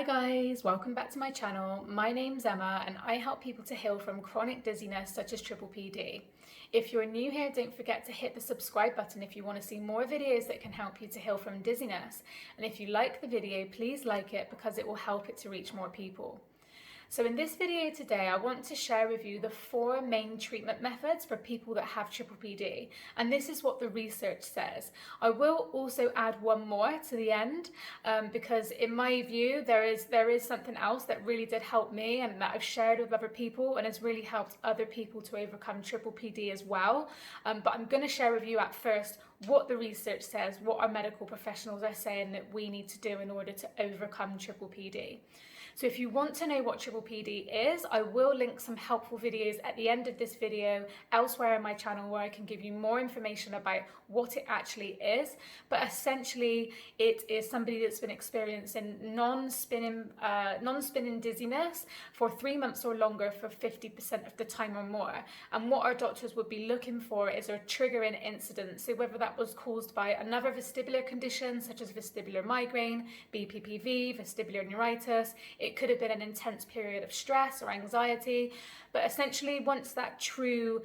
guys, welcome back to my channel. My name's Emma and I help people to heal from chronic dizziness such as PPPD. If you're new here, don't forget to hit the subscribe button if you want to see more videos that can help you to heal from dizziness. And if you like the video, please like it because it will help it to reach more people. So in this video today, I want to share with you the 4 main treatment methods for people that have PPPD. And this is what the research says. I will also add one more to the end because in my view, there is something else that really did help me and that I've shared with other people and has really helped other people to overcome PPPD as well. But I'm going to share with you at first what the research says, what our medical professionals are saying that we need to do in order to overcome PPPD. So if you want to know what PPPD is, I will link some helpful videos at the end of this video elsewhere on my channel where I can give you more information about what it actually is. But essentially, it is somebody that's been experiencing non-spinning dizziness for 3 months or longer for 50% of the time or more. And what our doctors would be looking for is a triggering incident. So whether that was caused by another vestibular condition such as vestibular migraine, BPPV, vestibular neuritis, it could have been an intense period of stress or anxiety, but essentially once that true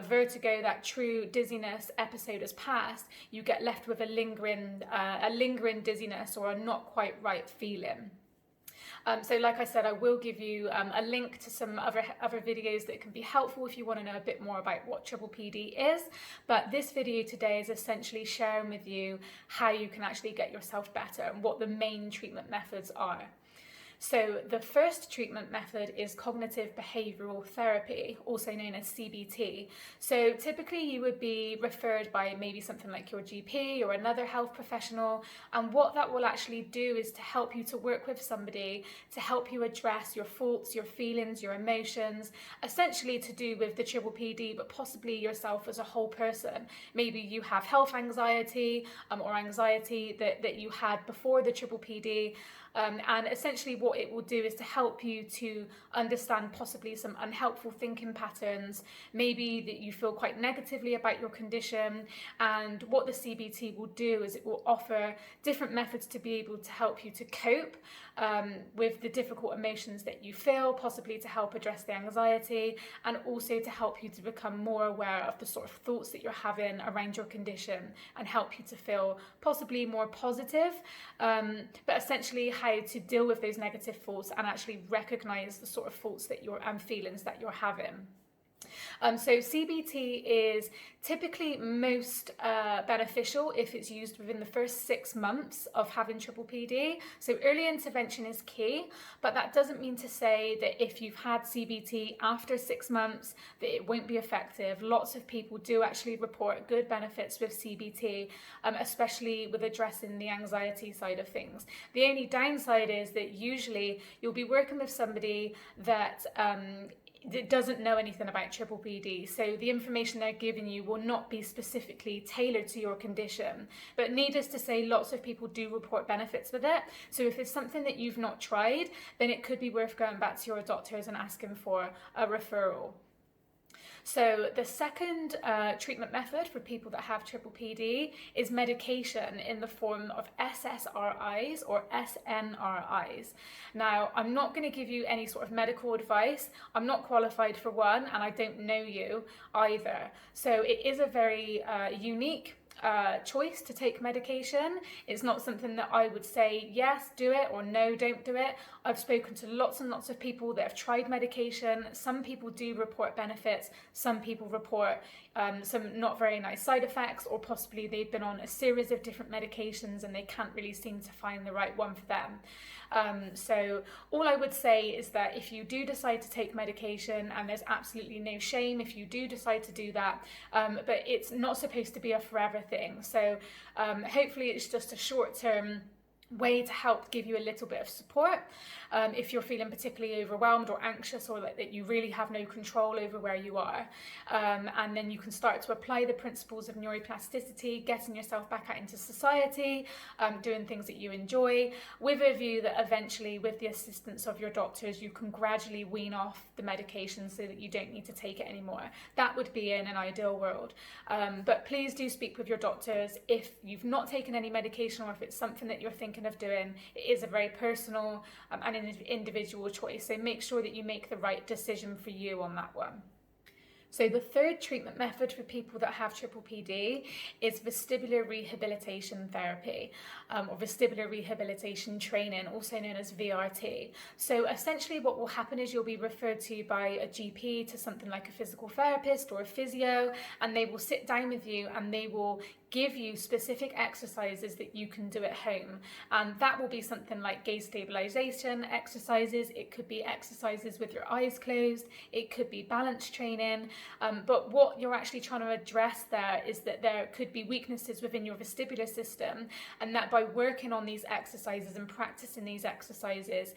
vertigo, that true dizziness episode has passed, you get left with a lingering dizziness or a not quite right feeling. So like I said, I will give you a link to some other videos that can be helpful if you want to know a bit more about what PPPD is. But this video today is essentially sharing with you how you can actually get yourself better and what the main treatment methods are. So the first treatment method is cognitive behavioural therapy, also known as CBT. So typically you would be referred by maybe something like your GP or another health professional, and what that will actually do is to help you to work with somebody to help you address your thoughts, your feelings, your emotions, essentially to do with the PPPD, but possibly yourself as a whole person. Maybe you have health anxiety or anxiety that you had before the PPPD. And essentially what it will do is to help you to understand possibly some unhelpful thinking patterns, maybe that you feel quite negatively about your condition. And what the CBT will do is it will offer different methods to be able to help you to cope with the difficult emotions that you feel, possibly to help address the anxiety, and also to help you to become more aware of the sort of thoughts that you're having around your condition and help you to feel possibly more positive, but essentially how to deal with those negative thoughts and actually recognize the sort of thoughts that you're and feelings that you're having. So CBT is typically most beneficial if it's used within the first 6 months of having PPPD. So early intervention is key, but that doesn't mean to say that if you've had CBT after 6 months that it won't be effective. Lots of people do actually report good benefits with CBT, especially with addressing the anxiety side of things. The only downside is that usually you'll be working with somebody that doesn't know anything about PPPD, so the information they're giving you will not be specifically tailored to your condition. But needless to say, lots of people do report benefits with it. So if it's something that you've not tried, then it could be worth going back to your doctors and asking for a referral. So the second treatment method for people that have PPPD is medication in the form of SSRIs or SNRIs. Now, I'm not going to give you any sort of medical advice. I'm not qualified for one, and I don't know you either. So it is a very unique choice to take medication. It's not something that I would say yes, do it, or no, don't do it. I've spoken to lots and lots of people that have tried medication. Some people do report benefits, some people report some not very nice side effects, or possibly they've been on a series of different medications and they can't really seem to find the right one for them. So all I would say is that if you do decide to take medication, and there's absolutely no shame if you do decide to do that, but it's not supposed to be a forever thing. So hopefully it's just a short-term way to help give you a little bit of support if you're feeling particularly overwhelmed or anxious, or that you really have no control over where you are. And then you can start to apply the principles of neuroplasticity, getting yourself back out into society, doing things that you enjoy, with a view that eventually, with the assistance of your doctors, you can gradually wean off the medication so that you don't need to take it anymore. That would be in an ideal world. But please do speak with your doctors if you've not taken any medication, or if it's something that you're thinking thinking of doing. It is a very personal and an individual choice. So make sure that you make the right decision for you on that one. So the third treatment method for people that have triple PD is vestibular rehabilitation therapy, or vestibular rehabilitation training, also known as VRT. So essentially what will happen is you'll be referred to by a GP to something like a physical therapist or a physio, and they will sit down with you and they will give you specific exercises that you can do at home. And that will be something like gaze stabilization exercises. It could be exercises with your eyes closed. It could be balance training. But what you're actually trying to address there is that there could be weaknesses within your vestibular system, and that by working on these exercises and practicing these exercises,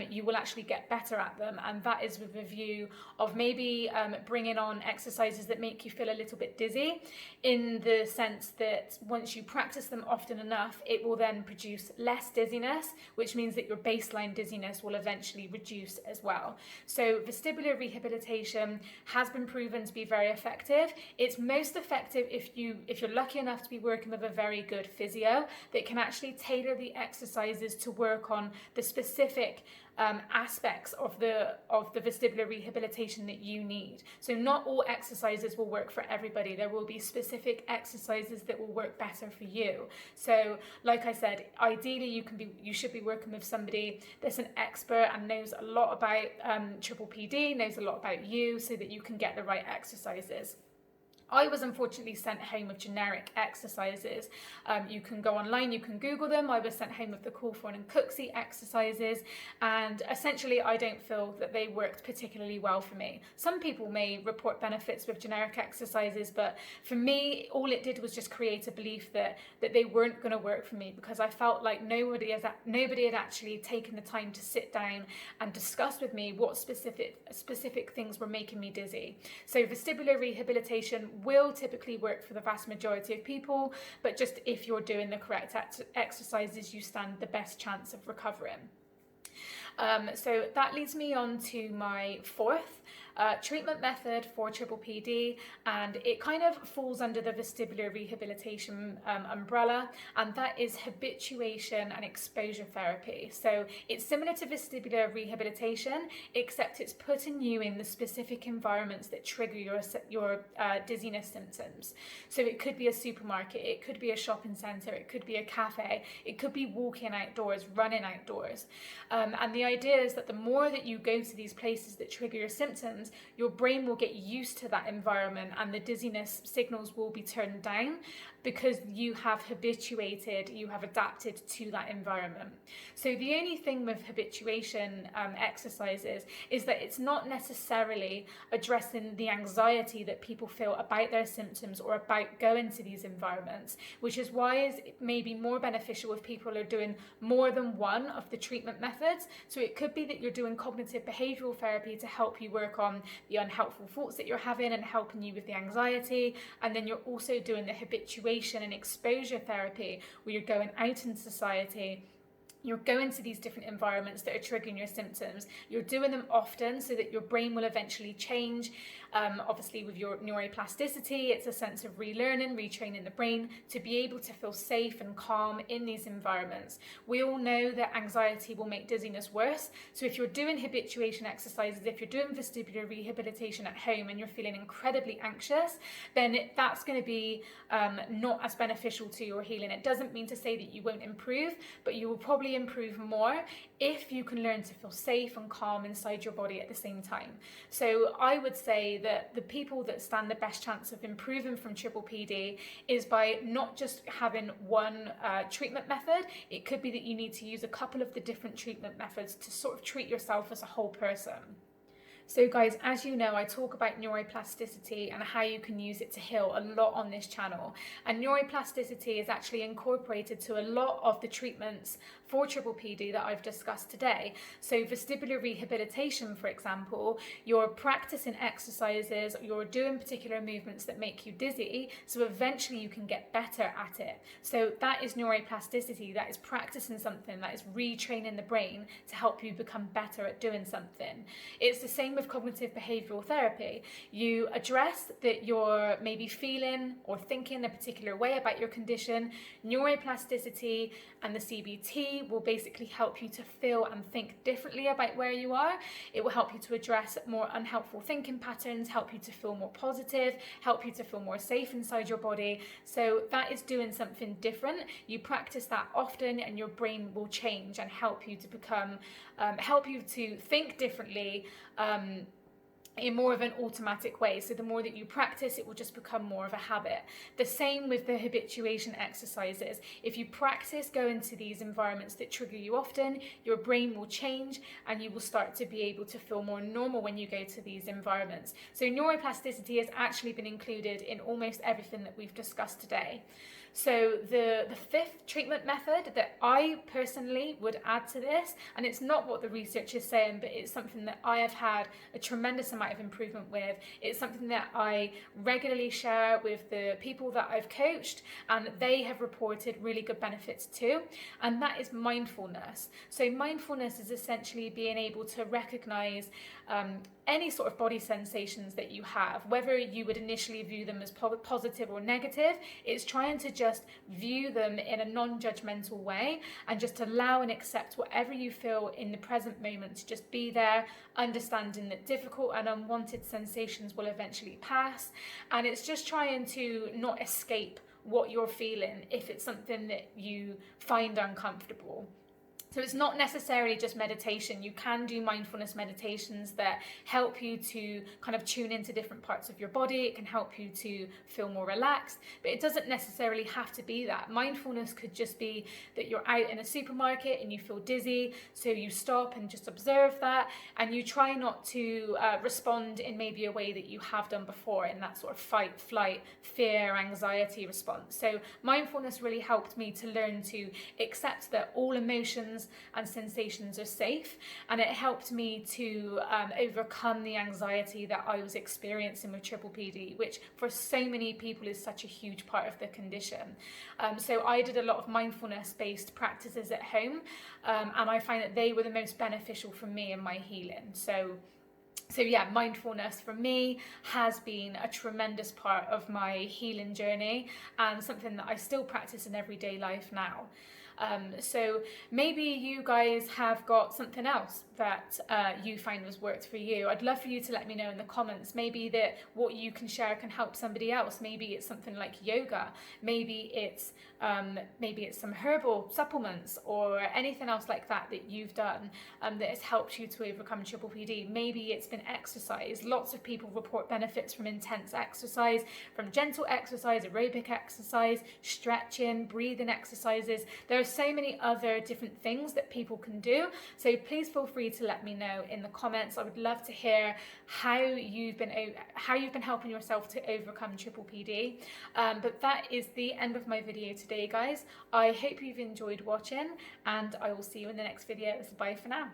you will actually get better at them. And that is with a view of maybe bringing on exercises that make you feel a little bit dizzy, in the sense that once you practice them often enough, it will then produce less dizziness, which means that your baseline dizziness will eventually reduce as well. So vestibular rehabilitation has been proven to be very effective. It's most effective if you're lucky enough to be working with a very good physio that can actually tailor the exercises to work on the specific aspects of the vestibular rehabilitation that you need. So not all exercises will work for everybody. There will be specific exercises that will work better for you. So like I said, ideally you should be working with somebody that's an expert and knows a lot about triple PD, knows a lot about you, so that you can get the right exercises. I was unfortunately sent home with generic exercises. You can go online, you can Google them. I was sent home with the Cawthorne and Cooksey exercises, and essentially I don't feel that they worked particularly well for me. Some people may report benefits with generic exercises, but for me, all it did was just create a belief that they weren't going to work for me, because I felt like nobody had actually taken the time to sit down and discuss with me what specific things were making me dizzy. So vestibular rehabilitation will typically work for the vast majority of people, but just if you're doing the correct exercises, you stand the best chance of recovering. So that leads me on to my fourth treatment method for triple PD, and it kind of falls under the vestibular rehabilitation umbrella, and that is habituation and exposure therapy. So it's similar to vestibular rehabilitation, except it's putting you in the specific environments that trigger your dizziness symptoms. So it could be a supermarket, it could be a shopping centre, it could be a cafe, it could be walking outdoors, running outdoors. And the idea is that the more that you go to these places that trigger your symptoms, your brain will get used to that environment and the dizziness signals will be turned down, because you have habituated, you have adapted to that environment. So the only thing with habituation exercises is that it's not necessarily addressing the anxiety that people feel about their symptoms or about going to these environments, which is why it may be more beneficial if people are doing more than one of the treatment methods. So it could be that you're doing cognitive behavioural therapy to help you work on the unhelpful thoughts that you're having and helping you with the anxiety, and then you're also doing the habituation and exposure therapy, where you're going out in society, you're going to these different environments that are triggering your symptoms. You're doing them often so that your brain will eventually change. Obviously with your neuroplasticity, it's a sense of relearning, retraining the brain to be able to feel safe and calm in these environments. We all know that anxiety will make dizziness worse. So if you're doing habituation exercises, if you're doing vestibular rehabilitation at home and you're feeling incredibly anxious, then that's going to be not as beneficial to your healing. It doesn't mean to say that you won't improve, but you will probably improve more if you can learn to feel safe and calm inside your body at the same time. So I would say that the people that stand the best chance of improving from triple PD is by not just having one treatment method. It could be that you need to use a couple of the different treatment methods to sort of treat yourself as a whole person. So guys, as you know, I talk about neuroplasticity and how you can use it to heal a lot on this channel. And neuroplasticity is actually incorporated to a lot of the treatments for triple PD that I've discussed today. So vestibular rehabilitation, for example, you're practicing exercises, you're doing particular movements that make you dizzy, so eventually you can get better at it. So that is neuroplasticity, that is practicing something, that is retraining the brain to help you become better at doing something. It's the same with with cognitive behavioural therapy. You address that you're maybe feeling or thinking a particular way about your condition. Neuroplasticity and the CBT will basically help you to feel and think differently about where you are. It will help you to address more unhelpful thinking patterns, help you to feel more positive, help you to feel more safe inside your body. So that is doing something different. You practice that often and your brain will change and help you to become, help you to think differently, in more of an automatic way. So the more that you practice, it will just become more of a habit. The same with the habituation exercises. If you practice going to these environments that trigger you often, your brain will change and you will start to be able to feel more normal when you go to these environments. So neuroplasticity has actually been included in almost everything that we've discussed today. So the fifth treatment method that I personally would add to this, and it's not what the research is saying, but it's something that I have had a tremendous amount of improvement with. It's something that I regularly share with the people that I've coached, and they have reported really good benefits too, and that is mindfulness. So mindfulness is essentially being able to recognize any sort of body sensations that you have, whether you would initially view them as positive or negative. It's trying to just view them in a non-judgmental way and just allow and accept whatever you feel in the present moment, to just be there, understanding that difficult and unwanted sensations will eventually pass. And it's just trying to not escape what you're feeling if it's something that you find uncomfortable. So it's not necessarily just meditation. You can do mindfulness meditations that help you to kind of tune into different parts of your body. It can help you to feel more relaxed, but it doesn't necessarily have to be that. Mindfulness could just be that you're out in a supermarket and you feel dizzy, so you stop and just observe that, and you try not to respond in maybe a way that you have done before, in that sort of fight, flight, fear, anxiety response. So mindfulness really helped me to learn to accept that all emotions and sensations are safe, and it helped me to overcome the anxiety that I was experiencing with triple PD, which for so many people is such a huge part of the condition. So I did a lot of mindfulness based practices at home, and I find that they were the most beneficial for me in my healing. So yeah, mindfulness for me has been a tremendous part of my healing journey, and something that I still practice in everyday life now. So maybe you guys have got something else that you find has worked for you. I'd love for you to let me know in the comments. Maybe that what you can share can help somebody else. Maybe it's something like yoga. Maybe it's some herbal supplements or anything else like that that you've done that has helped you to overcome triple PD. Maybe it's been exercise. Lots of people report benefits from intense exercise, from gentle exercise, aerobic exercise, stretching, breathing exercises. There are so many other different things that people can do. So please feel free to let me know in the comments. I would love to hear how you've been helping yourself to overcome triple PD. But that is the end of my video today, guys. I hope you've enjoyed watching, and I will see you in the next video. Bye for now.